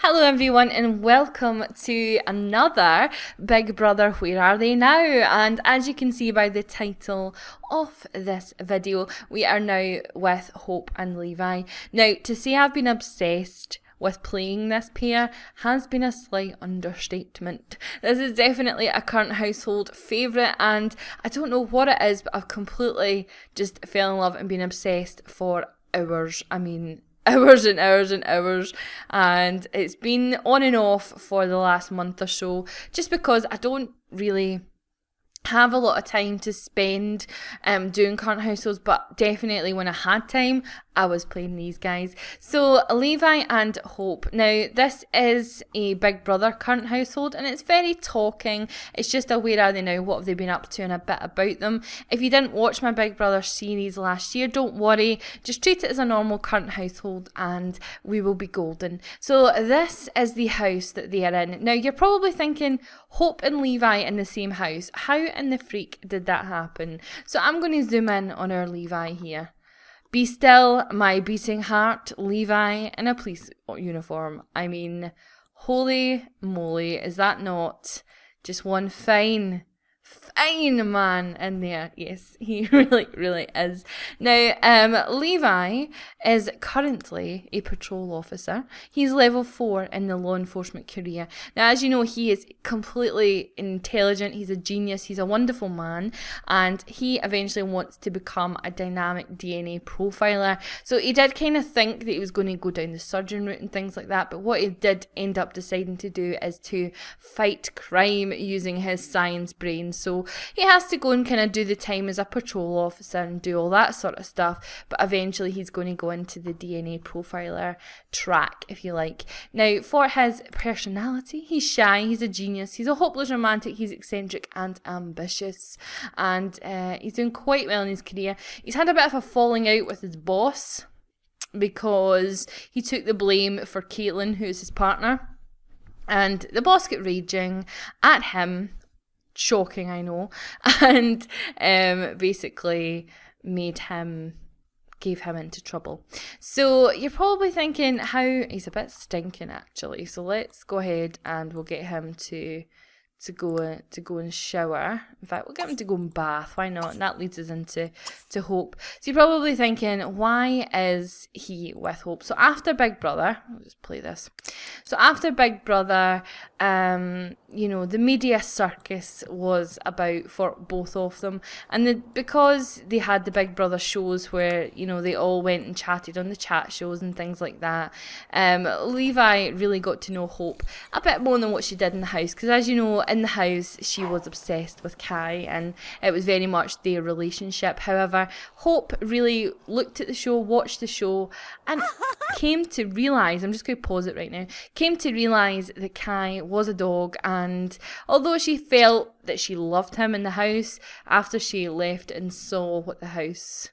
Hello everyone and welcome to another Big Brother Where Are They Now? And as you can see by the title of this video, we are now with Hope and Levi. Now, to say I've been obsessed with playing this pair has been a slight understatement. This is definitely a current household favourite, and I don't know what it is, but I've completely just fell in love and been obsessed for hours. Hours and hours and hours, and it's been on and off for the last month or so, just because I don't really have a lot of time to spend doing current households, but definitely when I had time, I was playing these guys. So Levi and Hope. Now, this is a Big Brother current household, and it's very talking. It's just a where are they now, what have they been up to, and a bit about them. If you didn't watch my Big Brother series last year, don't worry. Just treat it as a normal current household, and we will be golden. So this is the house that they are in. Now, you're probably thinking, Hope and Levi in the same house. How in the freak did that happen? So I'm going to zoom in on our Levi here. Be still, my beating heart, Levi in a police uniform. I mean, holy moly, is that not just one fine man in there? Yes, he really is. Now, Levi is currently a patrol officer. He's level 4 in the law enforcement career. Now, as you know, he is completely intelligent. He's a genius. He's a wonderful man, and he eventually wants to become a dynamic DNA profiler. So he did kind of think that he was going to go down the surgeon route and things like that, but what he did end up deciding to do is to fight crime using his science brain. So he has to go and kind of do the time as a patrol officer and do all that sort of stuff, but eventually he's going to go into the DNA profiler track, if you like. Now, for his personality, he's shy, he's a genius, he's a hopeless romantic, he's eccentric and ambitious, and he's doing quite well in his career. He's had a bit of a falling out with his boss because he took the blame for Caitlin, who's his partner, and the boss got raging at him. Shocking, I know, and basically gave him into trouble. So you're probably thinking, how he's a bit stinking actually. So let's go ahead and we'll get him to go and shower. In fact, we'll get him to go and bath. Why not? And that leads us into Hope. So you're probably thinking, why is he with Hope? So after Big Brother, I'll just play this. So after Big Brother, the media circus was about for both of them, and because they had the Big Brother shows where they all went and chatted on the chat shows and things like that. Levi really got to know Hope a bit more than what she did in the house, because as you know, in the house she was obsessed with Kai, and it was very much their relationship. However, Hope really looked at the show, watched the show, and came to realise, I'm just going to pause it right now, came to realise that Kai was a dog, and although she felt that she loved him in the house, after she left and saw what his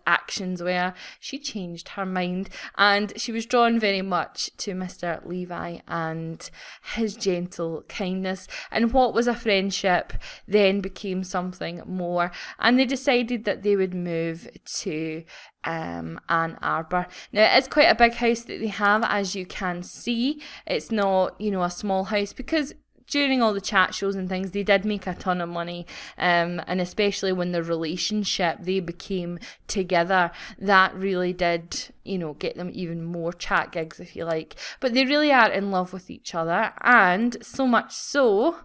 actions were, she changed her mind, and she was drawn very much to Mr. Levi and his gentle kindness, and what was a friendship then became something more, and they decided that they would move to Ann Arbor. Now, it's quite a big house that they have, as you can see. It's not, a small house, because during all the chat shows and things, they did make a ton of money, and especially when the relationship they became together, that really did, get them even more chat gigs, if you like. But they really are in love with each other, and so much so,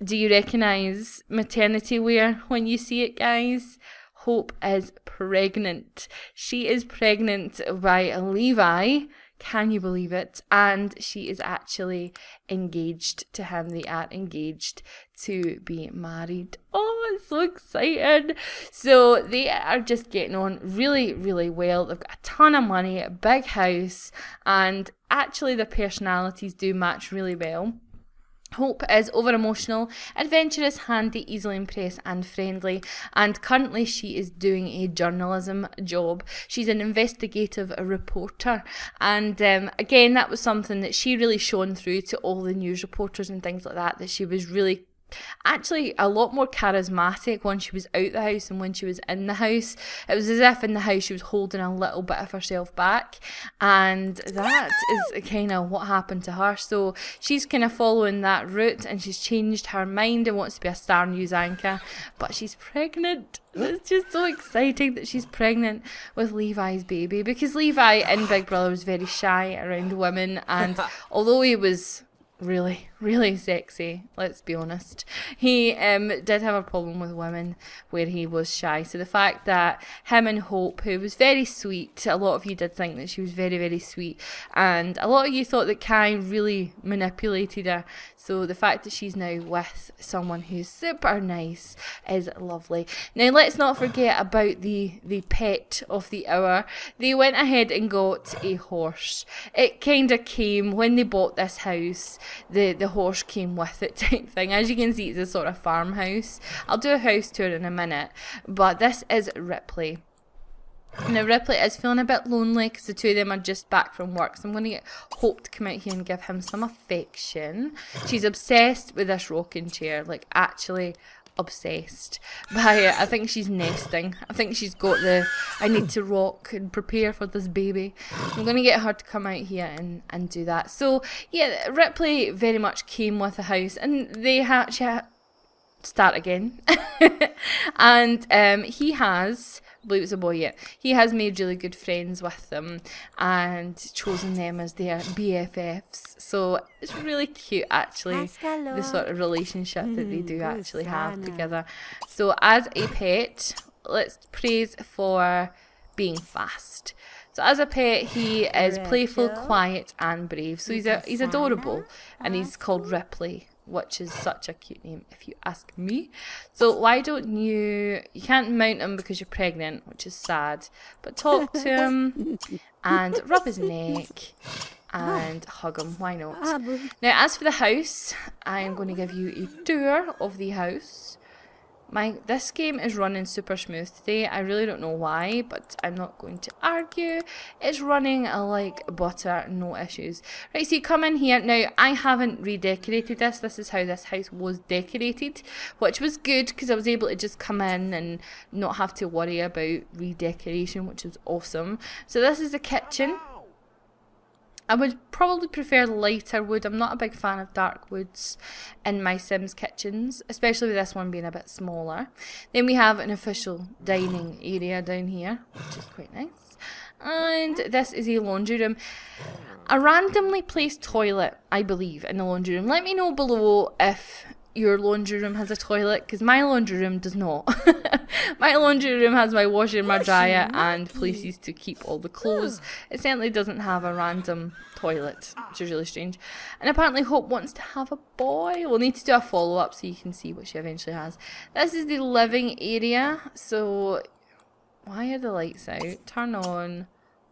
do you recognise maternity wear when you see it, guys? Hope is pregnant. She is pregnant by Levi. Can you believe it? And she is actually engaged to him. They are engaged to be married. Oh, it's so exciting. So they are just getting on really, really well. They've got a ton of money, a big house, and actually their personalities do match really well. Hope is over-emotional, adventurous, handy, easily impressed and friendly, and currently she is doing a journalism job. She's an investigative reporter, and again, that was something that she really shone through to all the news reporters and things like that she was really actually a lot more charismatic when she was out the house than when she was in the house. It was as if in the house she was holding a little bit of herself back, and that is kind of what happened to her. So she's kind of following that route, and she's changed her mind and wants to be a star news anchor, but she's pregnant. It's just so exciting that she's pregnant with Levi's baby, because Levi in Big Brother was very shy around women, and although he was really sexy, let's be honest, he did have a problem with women where he was shy. So the fact that him and Hope, who was very sweet, a lot of you did think that she was very sweet, and a lot of you thought that Kai really manipulated her. So the fact that she's now with someone who's super nice is lovely. Now let's not forget about the pet of the hour. They went ahead and got a horse. It kind of came when they bought this house. The horse came with it type thing. As you can see, it's a sort of farmhouse. I'll do a house tour in a minute, but this is Ripley. Now Ripley is feeling a bit lonely because the two of them are just back from work, so I'm going to get Hope to come out here and give him some affection. She's obsessed with this rocking chair, like actually obsessed by it. I think she's nesting. I think she's got I need to rock and prepare for this baby. I'm going to get her to come out here and do that. So yeah, Ripley very much came with the house, and start again. And he has, I believe it's a boy yet, he has made really good friends with them and chosen them as their BFFs. So it's really cute actually, the sort of relationship that they do actually have together. So as a pet, let's praise for being fast. So as a pet, he is playful, quiet and brave. So he's adorable, and he's called Ripley, which is such a cute name if you ask me. So why don't you can't mount him because you're pregnant, which is sad, but talk to him and rub his neck and hug him, why not? Now as for the house, I am going to give you a tour of the house. This game is running super smooth today. I really don't know why, but I'm not going to argue. It's running like butter, no issues. Right, so you come in here. Now, I haven't redecorated this. This is how this house was decorated, which was good because I was able to just come in and not have to worry about redecoration, which was awesome. So this is the kitchen. I would probably prefer lighter wood. I'm not a big fan of dark woods in my Sims kitchens, especially with this one being a bit smaller. Then we have an official dining area down here, which is quite nice. And this is a laundry room. A randomly placed toilet, I believe, in the laundry room. Let me know below if your laundry room has a toilet, because my laundry room does not. My laundry room has my washer, my dryer, and places to keep all the clothes. It certainly doesn't have a random toilet, which is really strange. And apparently Hope wants to have a boy. We'll need to do a follow-up so you can see what she eventually has. This is the living area. So why are the lights out? Turn on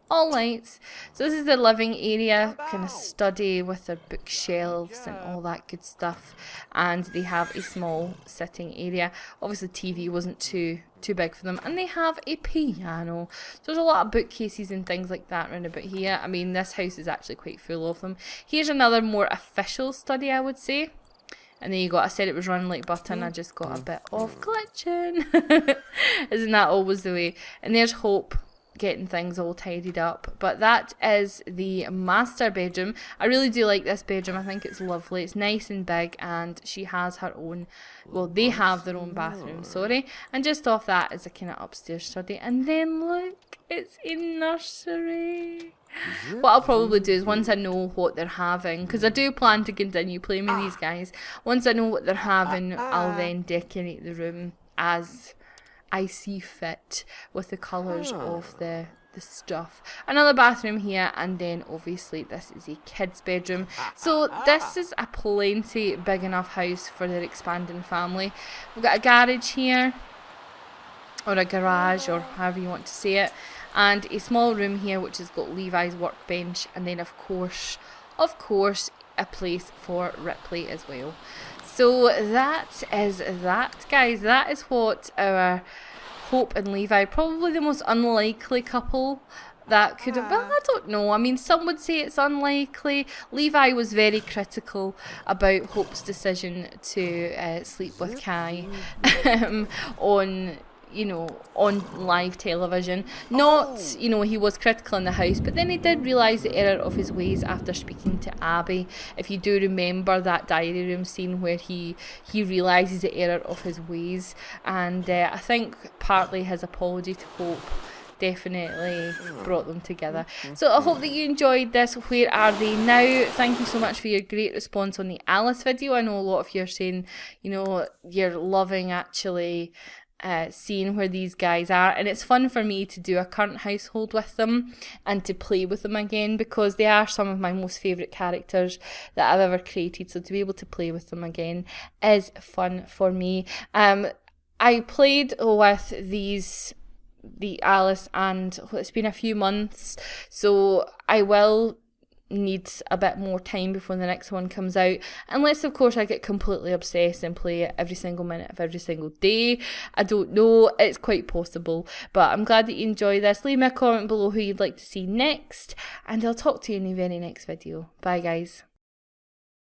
all lights. So this is the living area, kind of study with their bookshelves and all that good stuff, and they have a small sitting area. Obviously TV wasn't too big for them, and they have a piano. So there's a lot of bookcases and things like that around about here. I mean, this house is actually quite full of them. Here's another more official study, I would say. And there you go. I said it was running like butter, and I just got a bit of glitching. Isn't that always the way? And there's Hope getting things all tidied up. But that is the master bedroom. I really do like this bedroom. I think it's lovely. It's nice and big, and she has her own, well, they have their own bathroom, sorry. And just off that is a kind of upstairs study. And then look, it's a nursery. What I'll probably do is, once I know what they're having, because I do plan to continue playing with these guys, once I know what they're having, I'll then decorate the room as I see fit with the colours of the stuff. Another bathroom here, and then obviously this is a kid's bedroom. So this is a plenty big enough house for their expanding family. We've got a garage here, or a garage, or however you want to say it, and a small room here which has got Levi's workbench, and then of course a place for Ripley as well. So that is that, guys. That is what our Hope and Levi, probably the most unlikely couple that could have, well, I don't know. I mean, some would say it's unlikely. Levi was very critical about Hope's decision to sleep with Kai on, on live television. Not, he was critical in the house, but then he did realise the error of his ways after speaking to Abby. If you do remember that diary room scene where he realises the error of his ways, and I think partly his apology to Hope definitely brought them together. So I hope that you enjoyed this Where Are They Now? Thank you so much for your great response on the Alice video. I know a lot of you are saying, you're loving actually seeing where these guys are, and it's fun for me to do a current household with them and to play with them again, because they are some of my most favourite characters that I've ever created, so to be able to play with them again is fun for me. I played with the Alice, and it's been a few months, so I will need a bit more time before the next one comes out, unless of course I get completely obsessed and play it every single minute of every single day. I don't know, it's quite possible, but I'm glad that you enjoy this. Leave me a comment below who you'd like to see next, and I'll talk to you in the very next video. Bye guys.